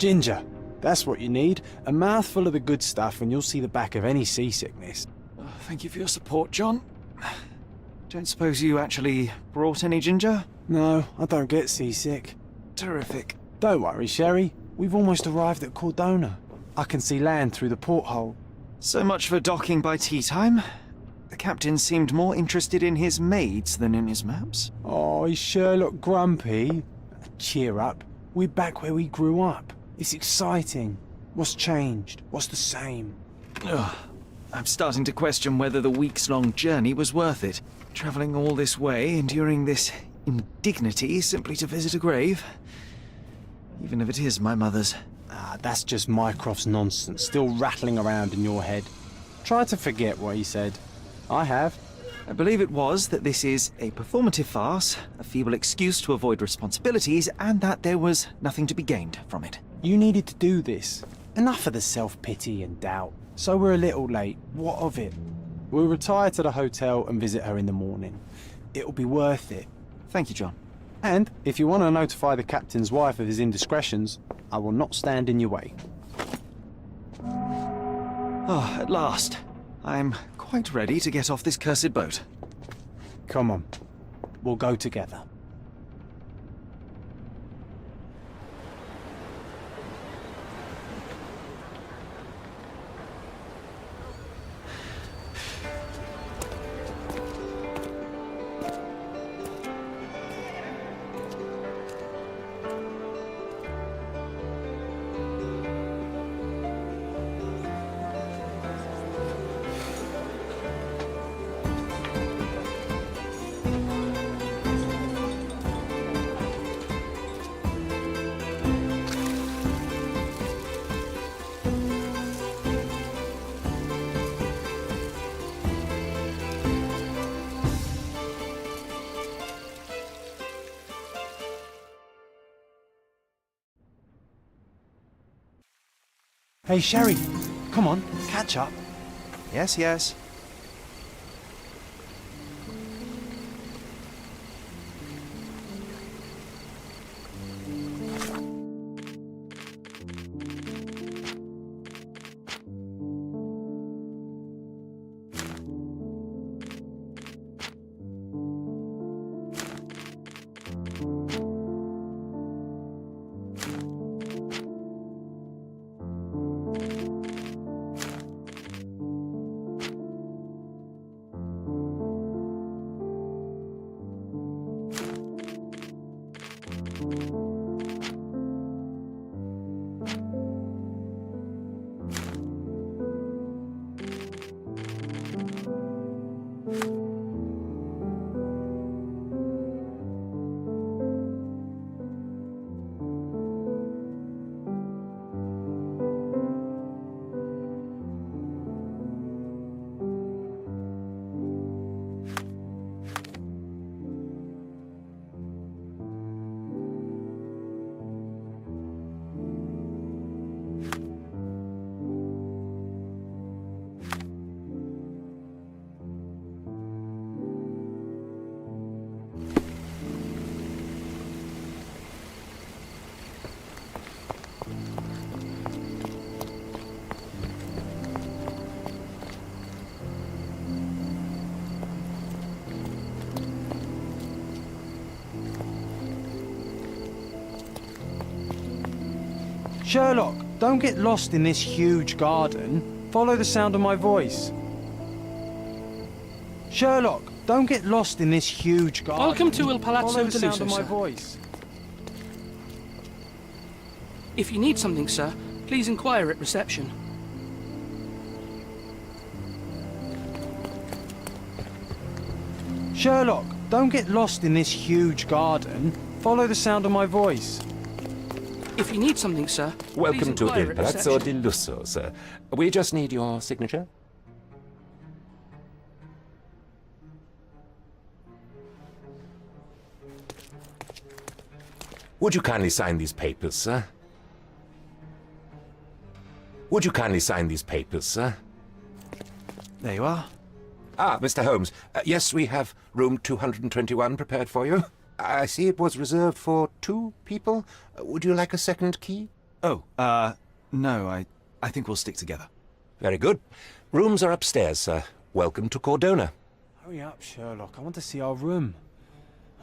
Ginger. That's what you need. A mouthful of the good stuff and you'll see the back of any seasickness. Oh, thank you for your support, John. Don't suppose you actually brought any ginger? No, I don't get seasick. Terrific. Don't worry, Sherry. We've almost arrived at Cordona. I can see land through the porthole. So much for docking by tea time. The captain seemed more interested in his maids than in his maps. Oh, is Sherlock grumpy? Cheer up. We're back where we grew up. It's exciting. What's changed? What's the same? Ugh. I'm starting to question whether the weeks-long journey was worth it. Travelling all this way, enduring this indignity simply to visit a grave. Even if it is my mother's. Ah, that's just Mycroft's nonsense, still rattling around in your head. Try to forget what he said. I have. I believe it was that this is a performative farce, a feeble excuse to avoid responsibilities, and that there was nothing to be gained from it. You needed to do this. Enough of the self-pity and doubt. So we're a little late. What of it? We'll retire to the hotel and visit her in the morning. It'll be worth it. Thank you, John. And if you want to notify the captain's wife of his indiscretions, I will not stand in your way. Oh, at last. I'm quite ready to get off this cursed boat. Come on. We'll go together. Hey, Sherry, come on, catch up. Yes, yes. Sherlock, don't get lost in this huge garden. Follow the sound of my voice. Sherlock, don't get lost in this huge garden. Welcome to Il Palazzo Follow the de sound Lusso, of my sir. voice. If you need something, sir, please inquire at reception. Sherlock, don't get lost in this huge garden. Follow the sound of my voice. If you need something, sir, Welcome please to inquire Il at Palazzo reception. di Lusso, sir. We just need your signature. Would you kindly sign these papers, sir? Would you kindly sign these papers, sir? There you are. Ah, Mr. Holmes. Yes, we have room 221 prepared for you. I see it was reserved for 2 people. Would you like a second key? Oh, no, I think we'll stick together. Very good. Rooms are upstairs, sir. Welcome to Cordona. Hurry up, Sherlock. I want to see our room.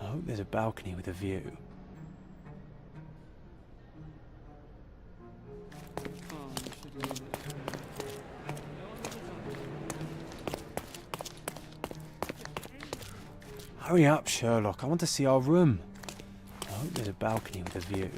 I hope there's a balcony with a view. Hurry up, Sherlock. I want to see our room. I hope there's a balcony with a view.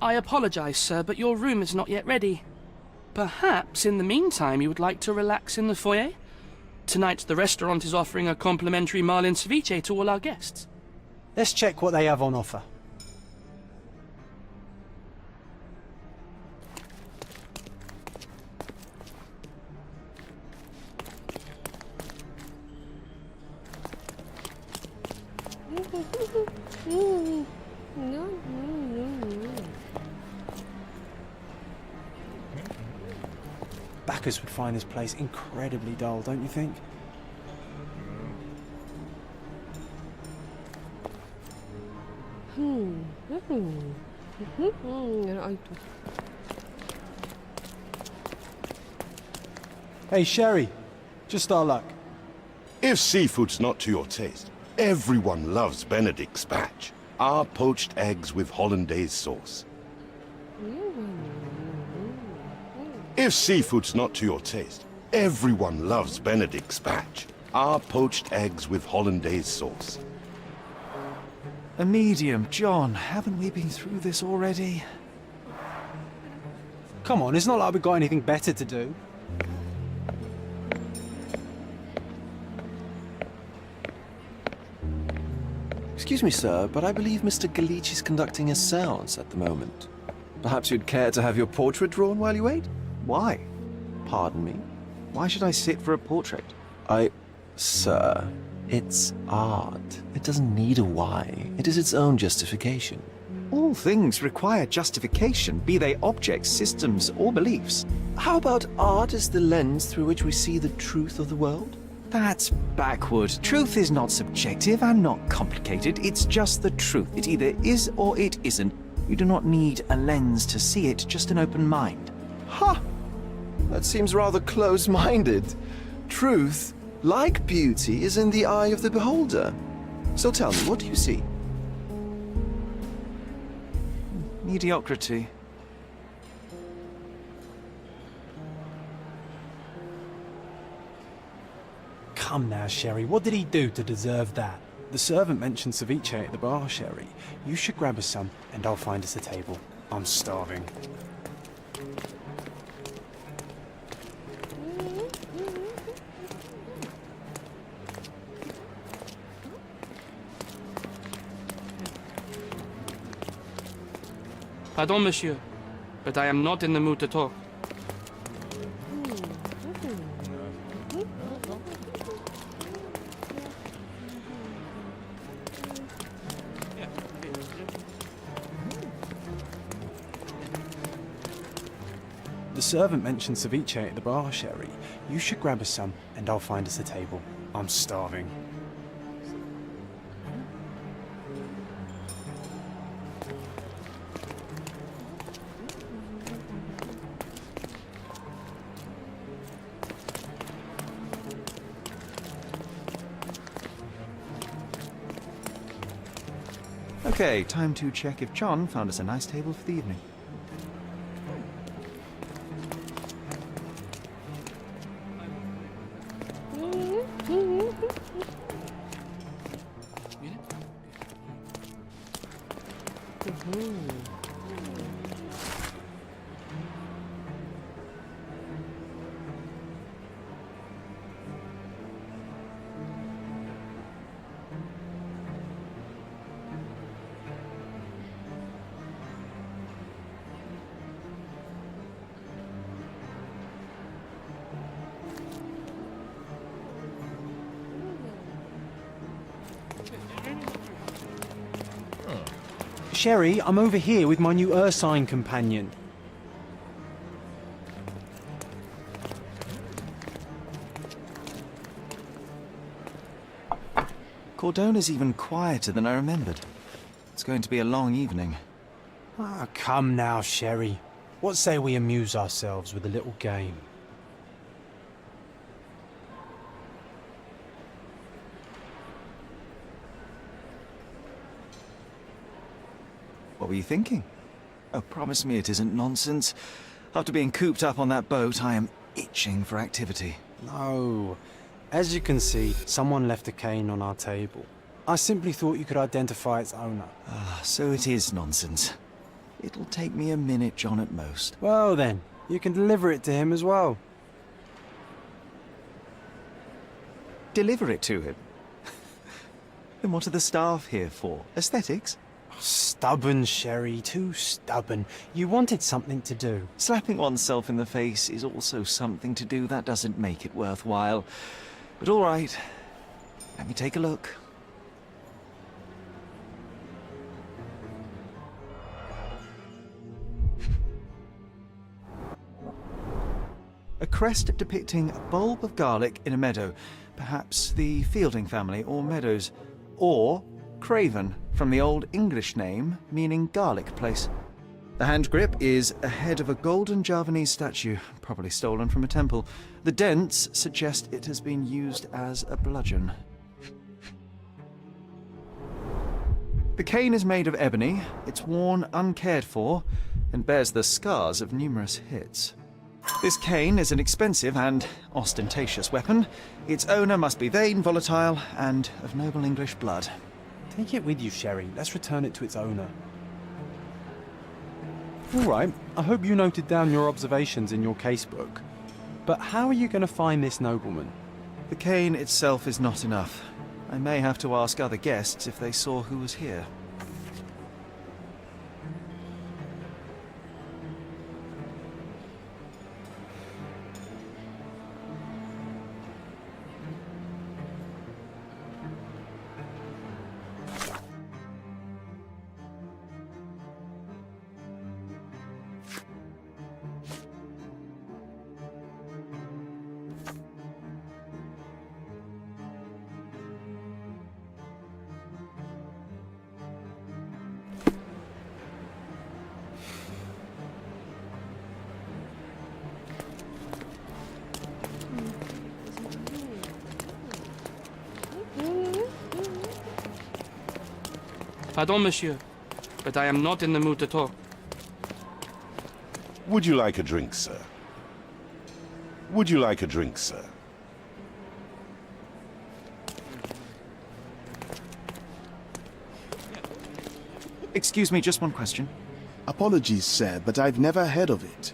I apologize, sir, but your room is not yet ready. Perhaps, in the meantime, you would like to relax in the foyer? Tonight, the restaurant is offering a complimentary marlin ceviche to all our guests. Let's check what they have on offer. Backers would find this place incredibly dull, don't you think? Hey, Sherry. Just our luck. If seafood's not to your taste, everyone loves Benedict's batch. Our poached eggs with hollandaise sauce. If seafood's not to your taste, everyone loves Benedict's batch. Our poached eggs with hollandaise sauce. A medium, John. Haven't we been through this already? Come on, it's not like we've got anything better to do. Excuse me, sir, but I believe Mr. Galich is conducting a séance at the moment. Perhaps you'd care to have your portrait drawn while you wait? Why? Pardon me? Why should I sit for a portrait? Sir, it's art. It doesn't need a why. It is its own justification. All things require justification, be they objects, systems, or beliefs. How about art as the lens through which we see the truth of the world? That's backward. Truth is not subjective and not complicated. It's just the truth. It either is or it isn't. You do not need a lens to see it, just an open mind. Ha! That seems rather close-minded. Truth, like beauty, is in the eye of the beholder. So tell me, what do you see? Mediocrity. Come now, Sherry. What did he do to deserve that? The servant mentioned ceviche at the bar, Sherry. You should grab us some, and I'll find us a table. I'm starving. Pardon, monsieur, but I am not in the mood to talk. The servant mentioned ceviche at the bar, Sherry. You should grab us some, and I'll find us a table. I'm starving. Okay, time to check if John found us a nice table for the evening. Sherry, I'm over here with my new Ursine companion. Cordona's even quieter than I remembered. It's going to be a long evening. Ah, come now, Sherry. What say we amuse ourselves with a little game? What were you thinking? Oh, promise me it isn't nonsense. After being cooped up on that boat, I am itching for activity. No. As you can see, someone left a cane on our table. I simply thought you could identify its owner. Ah, so it is nonsense. It'll take me a minute, John, at most. Well then, you can deliver it to him as well. Deliver it to him? Then what are the staff here for? Aesthetics? Stubborn, Sherry, too stubborn. You wanted something to do. Slapping oneself in the face is also something to do. That doesn't make it worthwhile. But all right, let me take a look. A crest depicting a bulb of garlic in a meadow. Perhaps the Fielding family or Meadows. Or Craven, from the Old English name meaning garlic place. The hand grip is a head of a golden Javanese statue, probably stolen from a temple. The dents suggest it has been used as a bludgeon. The cane is made of ebony, it's worn uncared for, and bears the scars of numerous hits. This cane is an expensive and ostentatious weapon. Its owner must be vain, volatile, and of noble English blood. Take it with you, Sherry. Let's return it to its owner. All right, I hope you noted down your observations in your casebook. But how are you going to find this nobleman? The cane itself is not enough. I may have to ask other guests if they saw who was here. Pardon, monsieur, but I am not in the mood to talk. Would you like a drink, sir? Would you like a drink, sir? Excuse me, just one question. Apologies, sir, but I've never heard of it.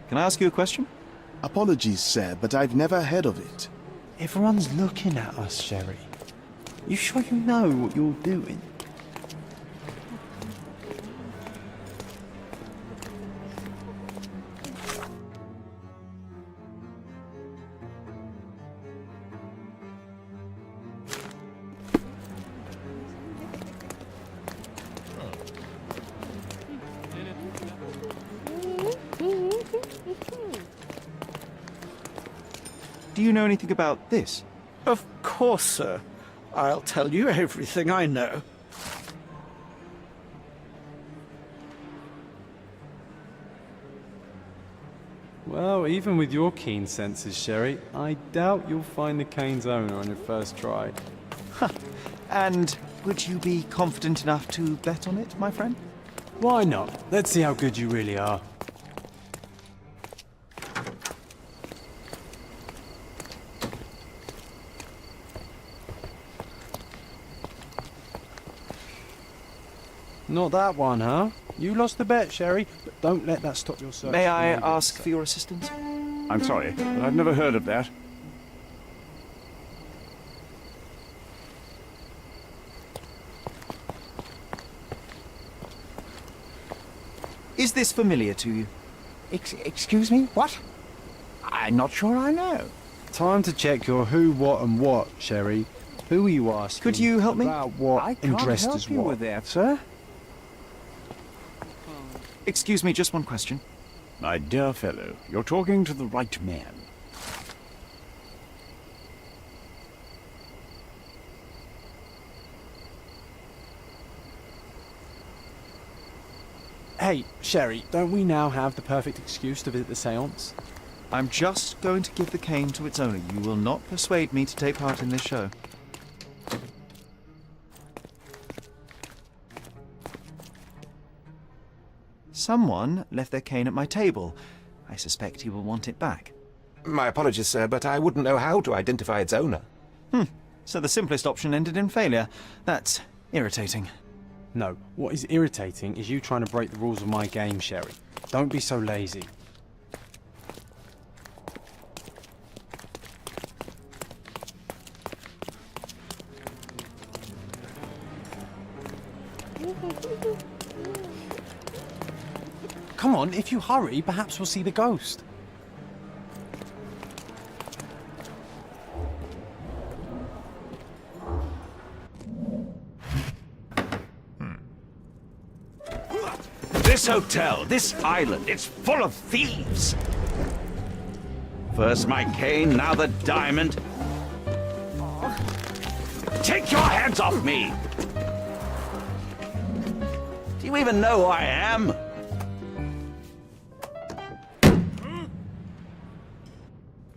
Can I ask you a question? Apologies, sir, but I've never heard of it. Everyone's looking at us, Sherry. You sure you know what you're doing? Do you know anything about this? Of course, sir. I'll tell you everything I know. Well, even with your keen senses, Sherry, I doubt you'll find the cane's owner on your first try. And Would you be confident enough to bet on it, my friend? Why not? Let's see how good you really are. Not that one, huh? You lost the bet, Sherry, but don't let that stop your search. May I for ask for your assistance? I'm sorry, but I've never heard of that. Is this familiar to you? Excuse me? What? I'm not sure I know. Time to check your who, what, and what, Sherry. Who are you asking? Could you help me? About what I and can't dressed help as you what? with that, sir. Excuse me, just one question. My dear fellow, you're talking to the right man. Hey, Sherry, don't we now have the perfect excuse to visit the seance? I'm just going to give the cane to its owner. You will not persuade me to take part in this show. Someone left their cane at my table. I suspect he will want it back. My apologies, sir, but I wouldn't know how to identify its owner. So the simplest option ended in failure. That's irritating. No, what is irritating is you trying to break the rules of my game, Sherry. Don't be so lazy. Come on, if you hurry, perhaps we'll see the ghost. This hotel, this island, it's full of thieves. First my cane, now the diamond. Take your hands off me! Do you even know who I am?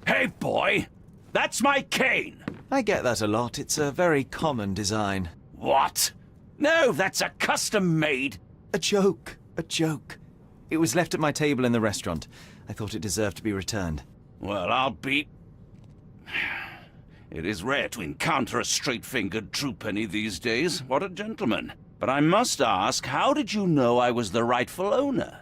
Hey, boy! That's my cane! I get that a lot. It's a very common design. What? No, that's a custom-made. A joke. A joke. It was left at my table in the restaurant. I thought it deserved to be returned. Well, I'll be... It is rare to encounter a straight-fingered true penny these days. What a gentleman. But I must ask, how did you know I was the rightful owner?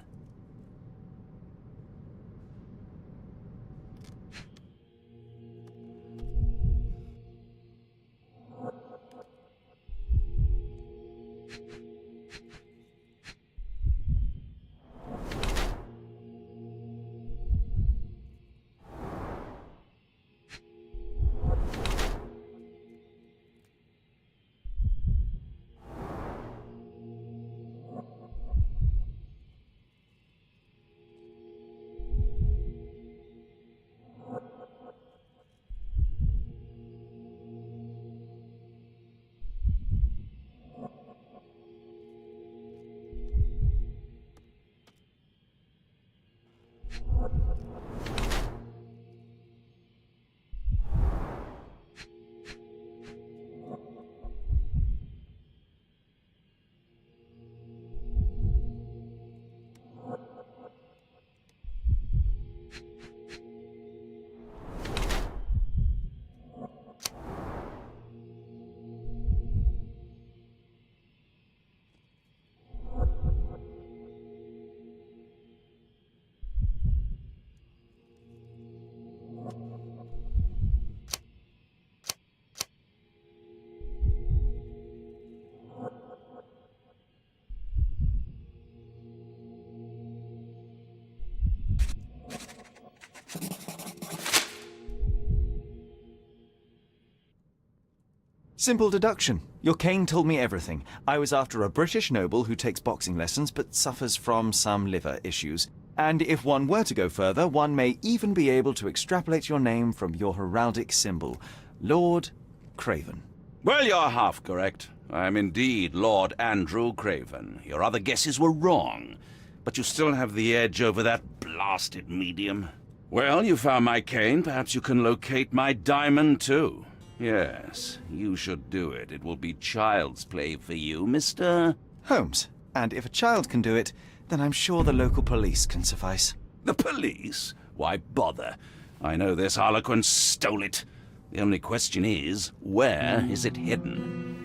Simple deduction. Your cane told me everything. I was after a British noble who takes boxing lessons but suffers from some liver issues. And if one were to go further, one may even be able to extrapolate your name from your heraldic symbol, Lord Craven. Well, you're half correct. I'm indeed Lord Andrew Craven. Your other guesses were wrong. But you still have the edge over that blasted medium. Well, you found my cane. Perhaps you can locate my diamond, too. Yes, you should do it. It will be child's play for you, Mr. Holmes. And if a child can do it, then I'm sure the local police can suffice. The police? Why bother? I know this harlequin stole it. The only question is, where is it hidden?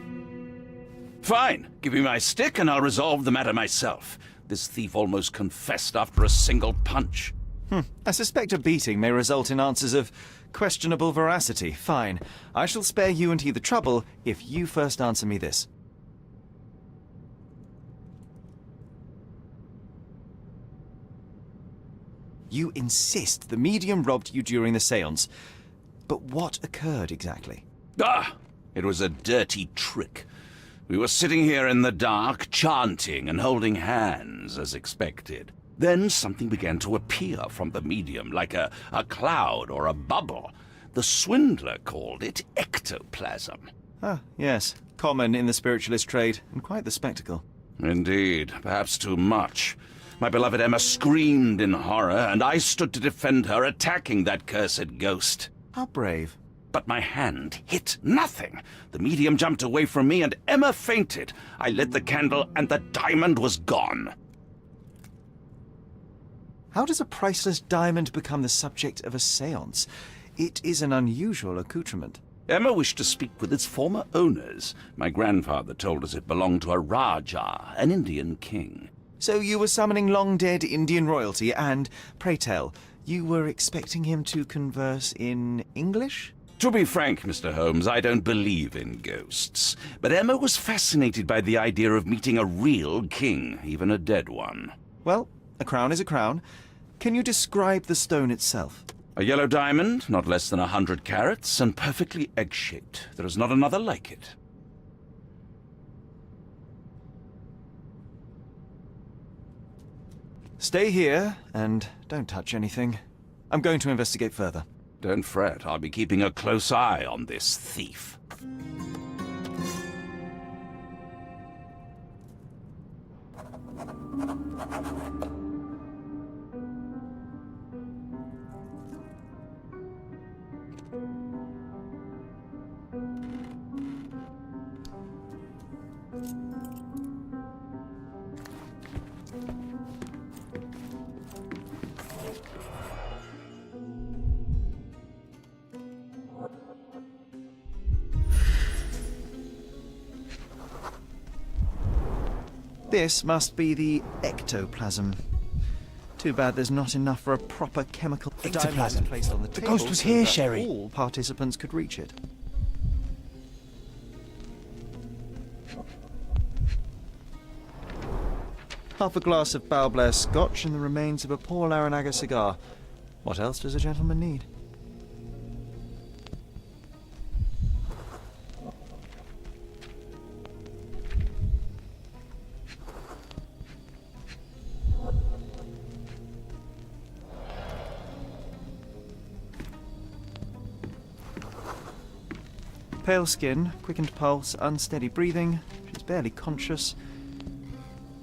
Fine. Give me my stick and I'll resolve the matter myself. This thief almost confessed after a single punch. I suspect a beating may result in answers of questionable veracity. Fine. I shall spare you and he the trouble if you first answer me this. You insist the medium robbed you during the séance. But what occurred exactly? Ah! It was a dirty trick. We were sitting here in the dark, chanting and holding hands, as expected. Then something began to appear from the medium, like a cloud or a bubble. The swindler called it ectoplasm. Ah, yes. Common in the spiritualist trade, and quite the spectacle. Indeed, perhaps too much. My beloved Emma screamed in horror, and I stood to defend her, attacking that cursed ghost. How brave. But my hand hit nothing. The medium jumped away from me, and Emma fainted. I lit the candle, and the diamond was gone. How does a priceless diamond become the subject of a séance? It is an unusual accoutrement. Emma wished to speak with its former owners. My grandfather told us it belonged to a Rajah, an Indian king. So you were summoning long-dead Indian royalty, and, pray tell, you were expecting him to converse in English? To be frank, Mr. Holmes, I don't believe in ghosts. But Emma was fascinated by the idea of meeting a real king, even a dead one. Well, a crown is a crown. Can you describe the stone itself? A yellow diamond, not less than 100 carats, and perfectly egg-shaped. There is not another like it. Stay here, and don't touch anything. I'm going to investigate further. Don't fret, I'll be keeping a close eye on this thief. This must be the ectoplasm. Too bad there's not enough for a proper chemical Ectoplasm. placed on the The table ghost was so here, that Sherry. all participants could reach it. Half a glass of Balblair Scotch and the remains of a Paul Aranaga cigar. What else does a gentleman need? Pale skin, quickened pulse, unsteady breathing. She's barely conscious.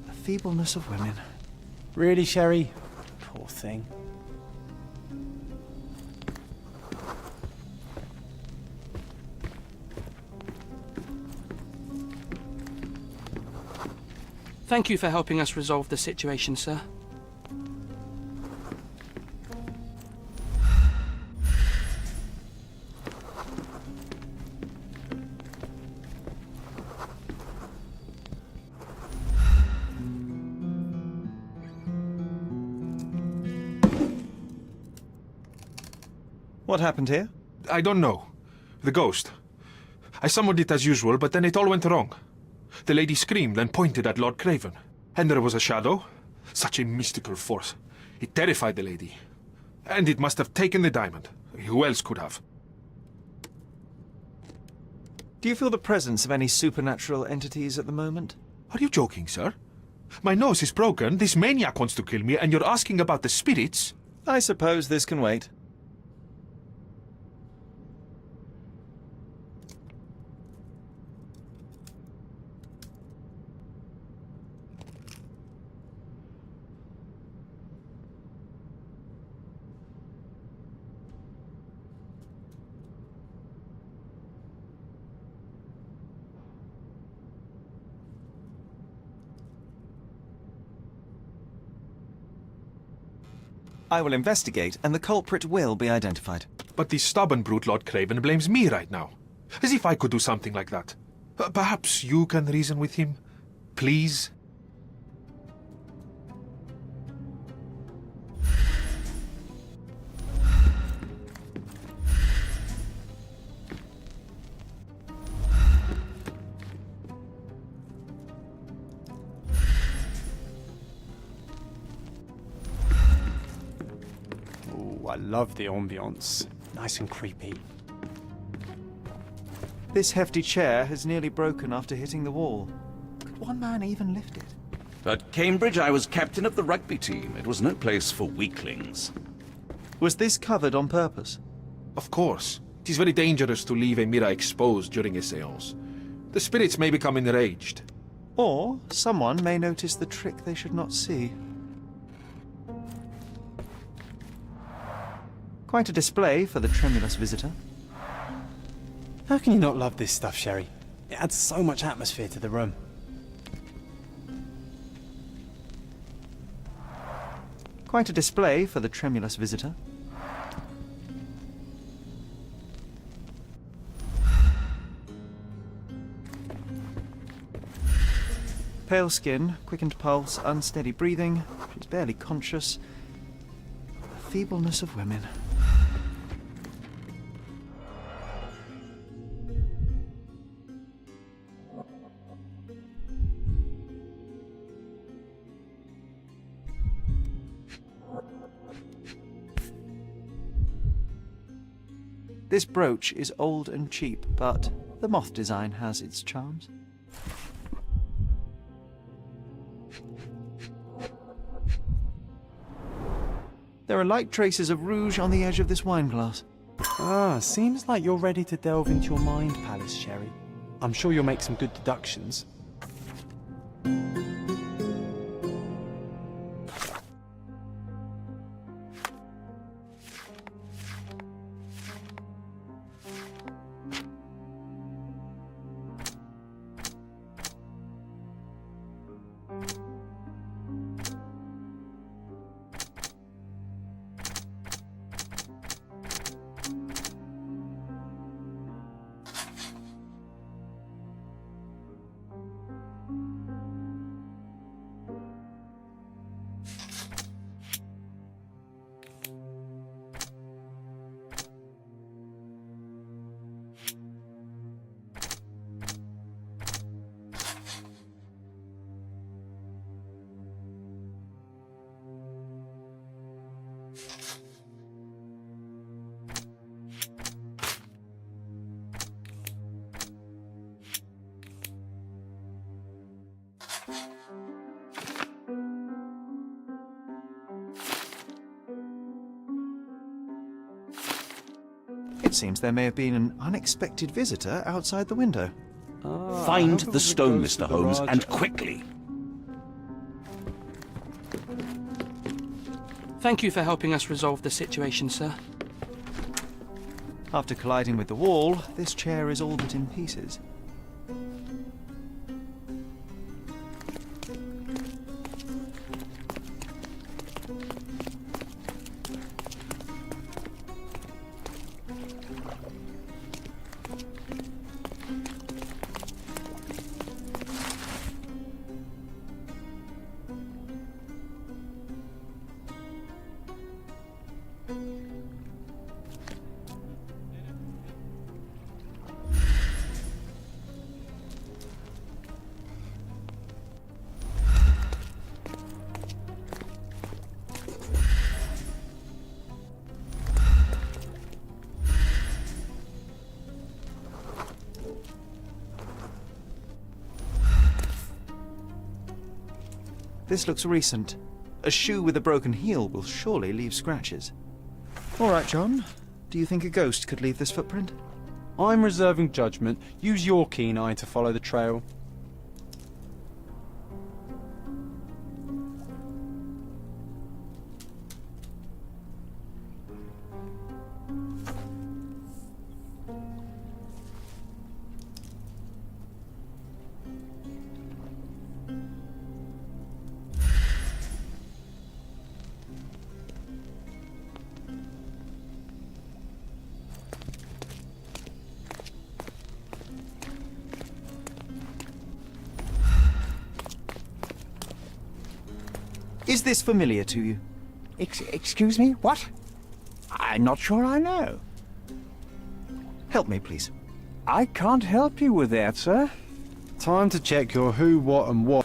The feebleness of women. Really, Sherry? Poor thing. Thank you for helping us resolve the situation, sir. What happened here? I don't know. The ghost. I summoned it as usual, but then it all went wrong. The lady screamed and pointed at Lord Craven. And there was a shadow. Such a mystical force. It terrified the lady. And it must have taken the diamond. Who else could have? Do you feel the presence of any supernatural entities at the moment? Are you joking, sir? My nose is broken, this maniac wants to kill me, and you're asking about the spirits? I suppose this can wait. I will investigate, and the culprit will be identified. But the stubborn brute Lord Craven blames me right now. As if I could do something like that. Perhaps you can reason with him? Please? Ooh, I love the ambience. Nice and creepy. This hefty chair has nearly broken after hitting the wall. Could one man even lift it? At Cambridge, I was captain of the rugby team. It was no place for weaklings. Was this covered on purpose? Of course. It is very dangerous to leave a mirror exposed during a seance. The spirits may become enraged. Or someone may notice the trick they should not see. Quite a display for the tremulous visitor. How can you not love this stuff, Sherry? It adds so much atmosphere to the room. Quite a display for the tremulous visitor. Pale skin, quickened pulse, unsteady breathing. She's barely conscious. The feebleness of women. This brooch is old and cheap, but the moth design has its charms. There are light traces of rouge on the edge of this wine glass. Ah, seems like you're ready to delve into your mind palace, Sherry. I'm sure you'll make some good deductions. It seems there may have been an unexpected visitor outside the window. Find the stone, Mr. Holmes, and quickly. Thank you for helping us resolve the situation, sir. After colliding with the wall, this chair is all but in pieces. This looks recent. A shoe with a broken heel will surely leave scratches. All right, John. Do you think a ghost could leave this footprint? I'm reserving judgment. Use your keen eye to follow the trail. Is this familiar to you? Excuse me? What? I'm not sure I know. Help me, please. I can't help you with that, sir. Time to check your who, what, and what.